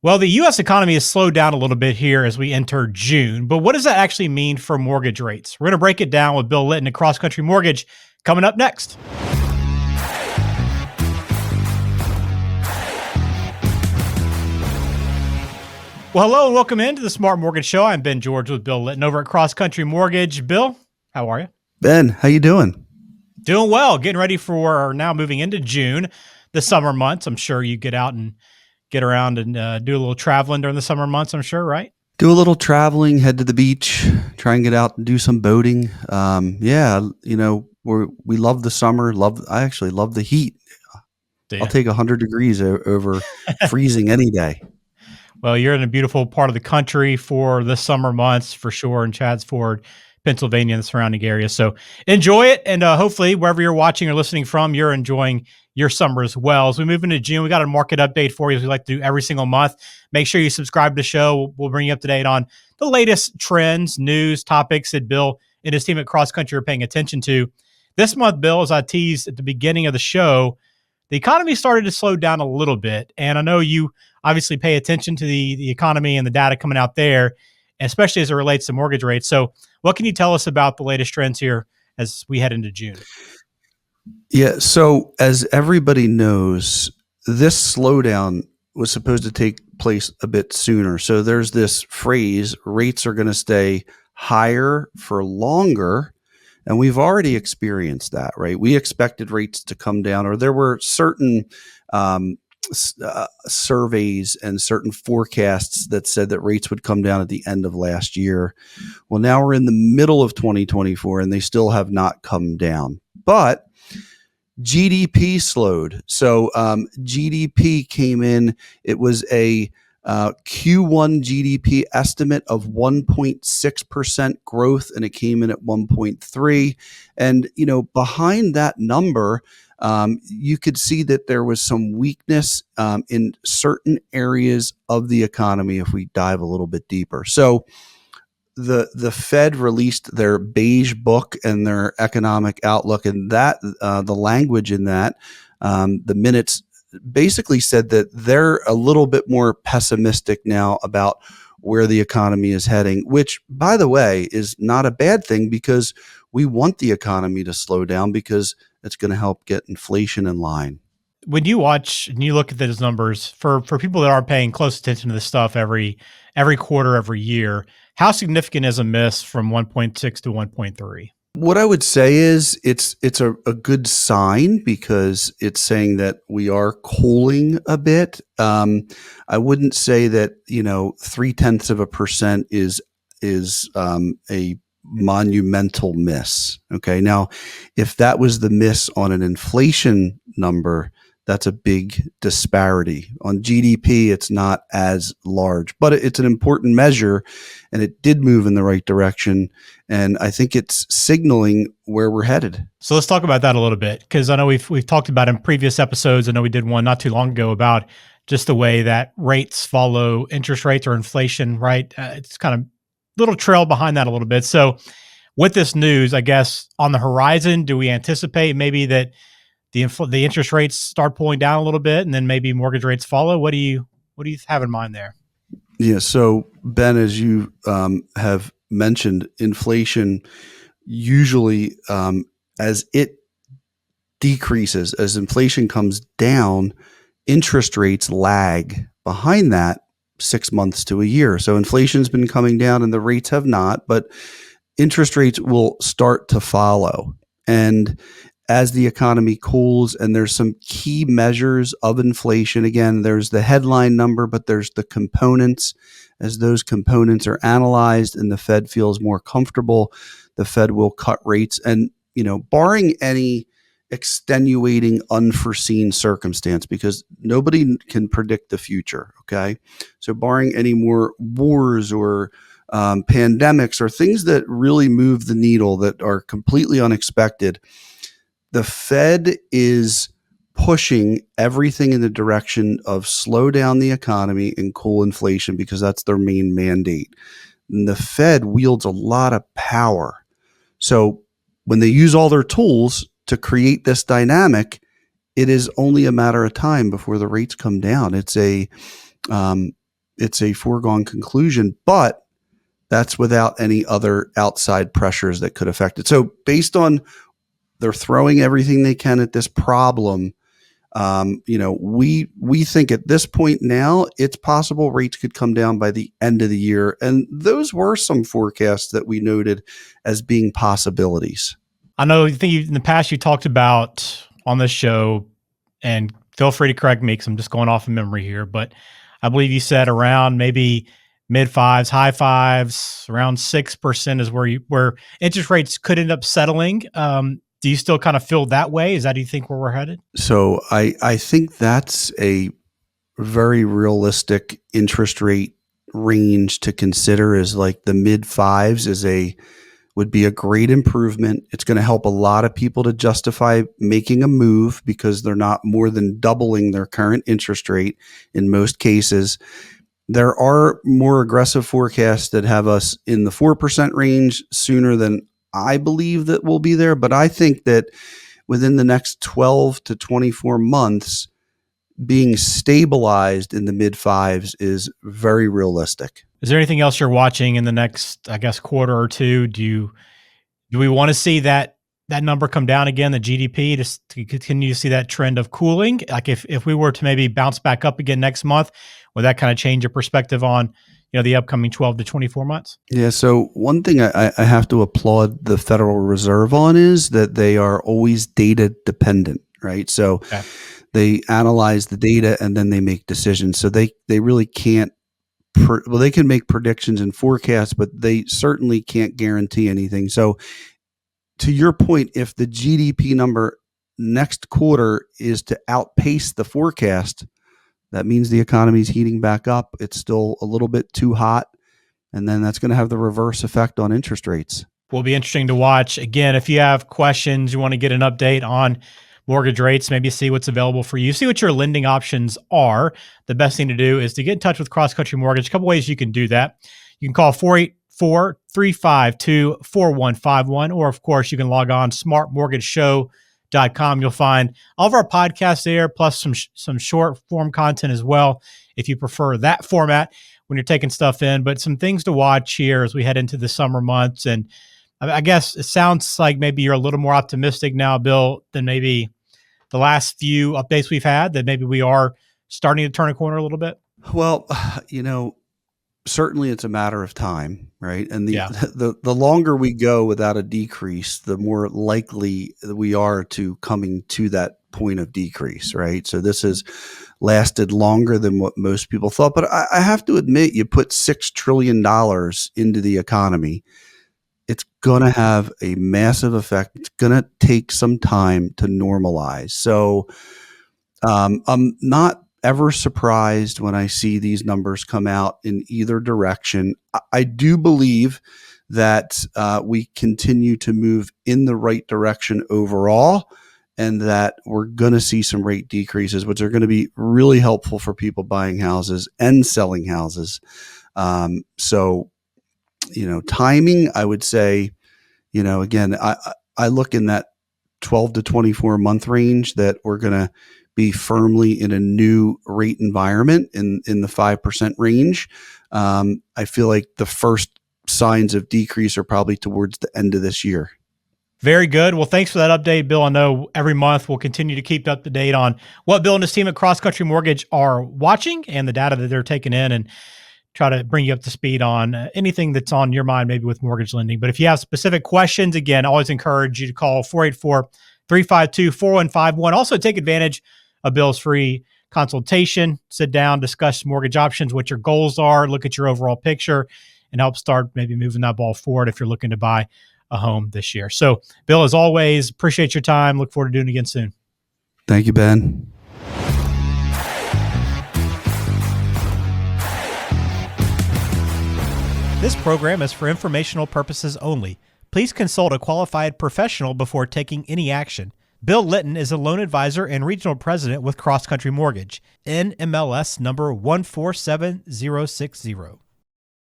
Well, the U.S. economy has slowed down a little bit here as we enter June, but what does that actually mean for mortgage rates? We're going to break it down with Bill Litton at Cross Country Mortgage coming up next. Well, hello and welcome into the Smart Mortgage Show. I'm Ben George with Bill Litton over at Cross Country Mortgage. Bill, how are you? Ben, how you doing? Doing well. Getting ready for now moving into June, the summer months. I'm sure you get out and get around and do a little traveling during the summer months, I'm sure, right? Do a little traveling, head to the beach, try and get out and do some boating. We love the summer. I actually love the heat. I'll take 100 degrees over freezing any day. Well, you're in a beautiful part of the country for the summer months for sure in Chadsford, Pennsylvania, and the surrounding area. So enjoy it. And hopefully wherever you're watching or listening from, you're enjoying your summer as well. As we move into June, we got a market update for you as we like to do every single month. Make sure you subscribe to the show. We'll bring you up to date on the latest trends, news, topics that Bill and his team at Cross Country are paying attention to. This month, Bill, as I teased at the beginning of the show, the economy started to slow down a little bit. And I know you obviously pay attention to the economy and the data coming out there, especially as it relates to mortgage rates. So what can you tell us about the latest trends here as we head into June? Yeah, so as everybody knows, this slowdown was supposed to take place a bit sooner. So there's this phrase, rates are going to stay higher for longer. And we've already experienced that, right? We expected rates to come down, or there were certain surveys and certain forecasts that said that rates would come down at the end of last year. Well, now we're in the middle of 2024 and they still have not come down. But GDP slowed. So GDP came in, it was a Q1 GDP estimate of 1.6% growth, and it came in at 1.3. And, behind that number, you could see that there was some weakness in certain areas of the economy if we dive a little bit deeper. So the Fed released their beige book and their economic outlook, and that the language in that, the minutes basically said that they're a little bit more pessimistic now about where the economy is heading, which, by the way, is not a bad thing because we want the economy to slow down because it's going to help get inflation in line. When you watch and you look at those numbers for people that are paying close attention to this stuff every quarter, every year, how significant is a miss from 1.6 to 1.3? What I would say is it's a good sign because it's saying that we are cooling a bit. I wouldn't say that 0.3% is a monumental miss. Okay, now if that was the miss on an inflation number, that's a big disparity. On GDP, it's not as large, but it's an important measure, and it did move in the right direction. And I think it's signaling where we're headed. So let's talk about that a little bit, because I know we've talked about in previous episodes. I know we did one not too long ago about just the way that rates follow interest rates or inflation, right? It's kind of little trail behind that a little bit. So with this news, I guess on the horizon, do we anticipate maybe that the interest rates start pulling down a little bit and then maybe mortgage rates follow? What do you have in mind there? Yeah. So Ben, as you have mentioned, inflation usually as it decreases, as inflation comes down, interest rates lag behind that 6 months to a year. So inflation's been coming down and the rates have not, but interest rates will start to follow. And as the economy cools, and there's some key measures of inflation. Again, there's the headline number, but there's the components. As those components are analyzed and the Fed feels more comfortable, the Fed will cut rates. And, barring any extenuating, unforeseen circumstance, because nobody can predict the future, okay? So barring any more wars or pandemics or things that really move the needle that are completely unexpected, the Fed is pushing everything in the direction of slow down the economy and cool inflation because that's their main mandate. And the Fed wields a lot of power. So when they use all their tools to create this dynamic, it is only a matter of time before the rates come down. It's a it's a foregone conclusion, but that's without any other outside pressures that could affect it. So based on they're throwing everything they can at this problem, we think at this point now it's possible rates could come down by the end of the year, and those were some forecasts that we noted as being possibilities. I know in the past you talked about on this show, and feel free to correct me because I'm just going off of memory here, but I believe you said around maybe mid fives, high fives, around 6% is where interest rates could end up settling. Do you still kind of feel that way? Do you think where we're headed? So I think that's a very realistic interest rate range to consider, is like the mid fives would be a great improvement. It's going to help a lot of people to justify making a move because they're not more than doubling their current interest rate in most cases. There are more aggressive forecasts that have us in the 4% range sooner than I believe that we'll be there. But I think that within the next 12 to 24 months, being stabilized in the mid fives is very realistic. Is there anything else you're watching in the next, I guess, quarter or two? Do we want to see that number come down again, the GDP, to continue to see that trend of cooling? Like if we were to maybe bounce back up again next month, would that kind of change your perspective on, the upcoming 12 to 24 months? Yeah. So one thing I have to applaud the Federal Reserve on is that they are always data dependent, right? So Okay. they analyze the data and then they make decisions. So they really can't, they can make predictions and forecasts, but they certainly can't guarantee anything. So to your point, if the GDP number next quarter is to outpace the forecast, that means the economy is heating back up. It's still a little bit too hot. And then that's going to have the reverse effect on interest rates. Will be interesting to watch. Again, if you have questions, you want to get an update on mortgage rates, maybe see what's available for you, see what your lending options are. The best thing to do is to get in touch with Cross Country Mortgage. A couple ways you can do that. You can call 484-352-4151, or of course you can log on smartmortgageshow.com. You'll find all of our podcasts there, plus some short form content as well, if you prefer that format when you're taking stuff in. But some things to watch here as we head into the summer months. And I guess it sounds like maybe you're a little more optimistic now, Bill, than maybe the last few updates we've had, that maybe we are starting to turn a corner a little bit. Well, certainly it's a matter of time, right? And the longer we go without a decrease, the more likely we are to coming to that point of decrease, right? So this has lasted longer than what most people thought. But I have to admit, you put $6 trillion into the economy, it's going to have a massive effect. It's going to take some time to normalize. So I'm not ever surprised when I see these numbers come out in either direction. I do believe that we continue to move in the right direction overall, and that we're going to see some rate decreases, which are going to be really helpful for people buying houses and selling houses. Timing, I would say, again, I look in that 12 to 24 month range that we're going to be firmly in a new rate environment in the 5% range. I feel like the first signs of decrease are probably towards the end of this year. Very good. Well, thanks for that update, Bill. I know every month we'll continue to keep up to date on what Bill and his team at Cross Country Mortgage are watching and the data that they're taking in, and try to bring you up to speed on anything that's on your mind, maybe with mortgage lending. But if you have specific questions, again, I always encourage you to call 484-352-4151. Also take advantage of Bill's free consultation. Sit down, discuss mortgage options, what your goals are, look at your overall picture, and help start maybe moving that ball forward if you're looking to buy a home this year. So, Bill, as always, appreciate your time. Look forward to doing it again soon. Thank you, Ben. This program is for informational purposes only. Please consult a qualified professional before taking any action. Bill Litton is a loan advisor and regional president with Cross Country Mortgage, NMLS number 147060.